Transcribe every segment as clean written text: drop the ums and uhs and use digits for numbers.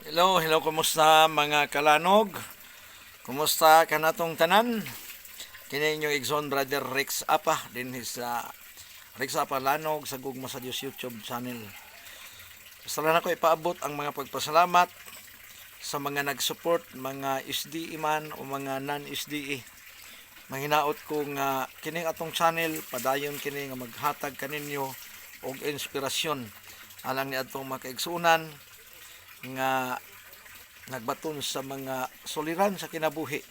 Hello, kumusta mga kalanog? Kumusta kanatong tanan? Kini inyong Igsoon Brother Rex Apa din sa Rex Apa Lanog sa Gugma sa Diyos YouTube channel. Basta lang ako ipaabot ang mga pagpasalamat sa mga nag-support, mga SDE man o mga non-SDE. Manghinaot ko nga kining atong channel padayon kini nga maghatag kaninyo og inspirasyon alang ni atong makaigsunan nga nagbaton sa mga soliran sa kinabuhi.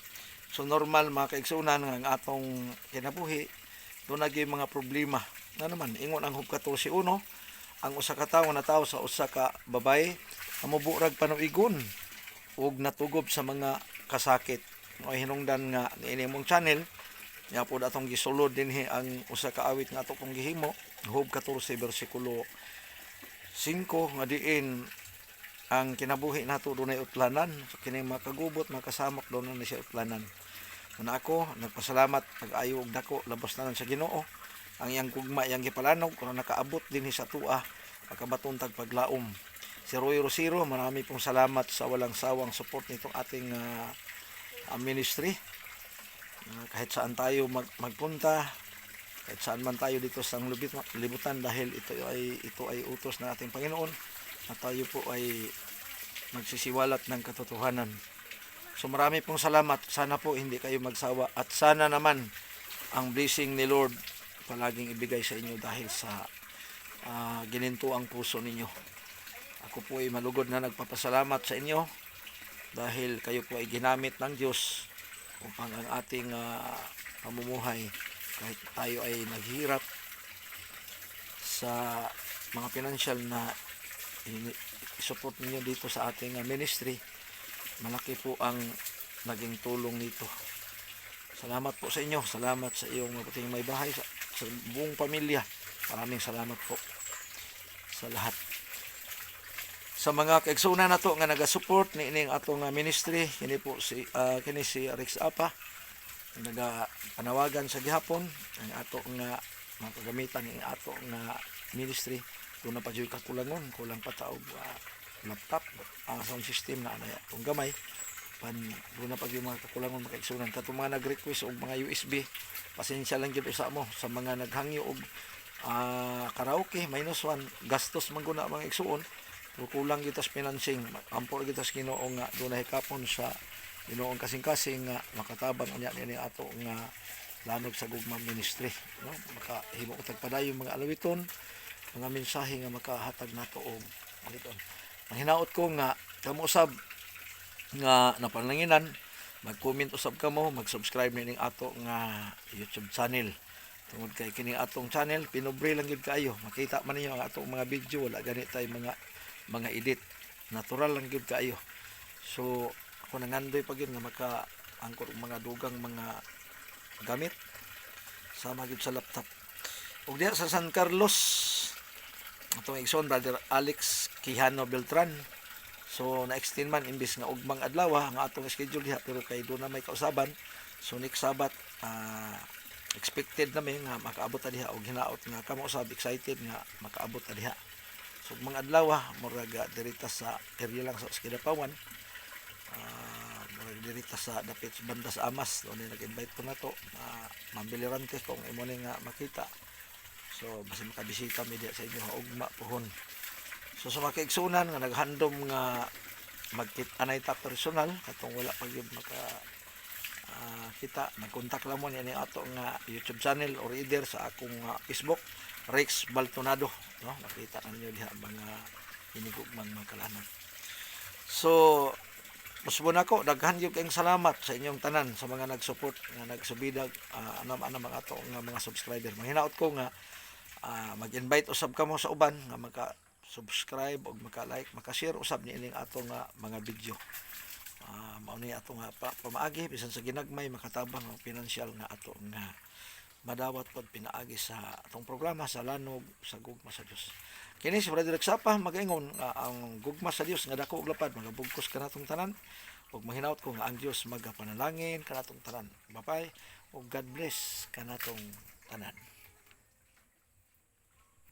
So normal mga kaigsunan nga ang atong kinabuhi doon naging mga problema. Na naman ingon ang Hub 14:1 ang usa ka tawo na tao sa usa ka babay amuburag panuigon ug natugob sa mga kasakit. No hinungdan nga niini mong channel nya pod atong gisulod dinhi ang usa ka awit nga ato kong gihimo Hub 14 bersikulo 5 nga diin ang kinabuhi nato dunay utlanan. So kini makagubot makasamok daw na siya utlanan. Una ako nagpasalamat pag-ayo og dako labas na sa Ginoo ang iyang gugma iyang gipalanog kung nakaabot dinhi sa tua makabaton tag paglaom. Si Roy Rosiro, marami pong salamat sa walang sawang support nitong ating ministry. Kahit saan tayo magpunta, kahit saan man tayo dito sa libutan dahil ito ay utos ng ating Panginoon at tayo po ay magsisiwalat ng katotohanan. So marami pong salamat. Sana po hindi kayo magsawa at sana naman ang blessing ni Lord palaging ibigay sa inyo dahil sa gininto ang puso ninyo. Ako po ay malugod na nagpapasalamat sa inyo dahil kayo po ay ginamit ng Diyos upang ang ating pamumuhay kahit tayo ay naghihirap sa mga financial na i-support niyo dito sa ating ministry, malaki po ang naging tulong nito. Salamat po sa inyo, salamat sa iyong mabuting may bahay, sa buong pamilya. Maraming salamat po sa lahat. Sa mga kaigsunan nato nga naga-support ni ining atong ministry, kini po si Rex Apa nagapanawagan sa gihapon ang ato nga makagamitan ni ato nga ministry. Doon na pa dyan kakulangon, kulang pa taog laptop, sound system na anaya itong gamay. Doon na pa dyan mga kakulangon makaigsunan. Katong mga nag-request og mga USB, pasensya lang dyan sa mo. Sa mga naghangyo og karaoke, -1, gastos man guna mga igsuon. Kulang gitas financing, ampor gitas Ginoo nga doon na hikapon sa Ginoong kasing-kasing nga makatabang niya ni ato nga lanog sa Gugma Ministry. No? Makahimo ko tagpadayon mga alawiton, mga mensahe nga makahatag nato og maliton. Ang hinaot ko nga kamo usab nga napanlanginan, mag-comment usab kamo, mag-subscribe ning ato nga YouTube channel. Tungod kay kini atong channel, pinobre lang gid kaayo. Makita man ninyo ang atong mga video, wala gani tay mga edit. Natural lang gid kaayo. So ako nangandoy pa gyud nga maka-angkor mga dugang mga gamit sama gid sa laptop. Ug diha sa San Carlos atong igsoon Brother Alex Quijano Beltran. So na-extend man imbis nga ugmang adlaw ang atong schedule diha pero kay do na may kausaban. So next Sabat expected namin nga makaabot ta diha og hinaot nga kamo usab excited nga makaabot ta diha. So mga adlaw murag dirita sa area lang sa Esquilapawan. Murag dirita sa dapit banda sa Amas doon nag-invite ko na to mambiliran ka kung imo ni nga makita. So basta makabisita mi diha sa inyo ugma pohon. So sa mga kaigsunan nga naghandom nga magkit-anay ta personal katong wala pa gyud maka kita nagkontak lang mo ni ato nga YouTube channel or either sa akong Facebook Rex Baltonado, no? Makita ninyo diha mga hinigugmang mga kalanan. So musbon ako daghan gyud kayong salamat sa inyong tanan sa mga nag-support nga nagsubidag anam mga ato nga mga subscriber. Manghinaot ko nga mag-invite usab kamo sa uban nga maka-subscribe o maka-like, maka-share usab niining ato nga mga video. Mao ni ato nga pamaagi bisan sa ginagmay makatabang ang financial nga ato nga madawat pod pinaagi sa atong programa sa Lanog sa Gugma sa Dios. Kini si Brother Rex Apa magaingon ang Gugma sa Dios nga dako og lapad magabugkos kanatong tanan ug mahinaot ko nga ang Dios magapanalangin kanatong tanan. Bye-bye ug God bless kanatong tanan.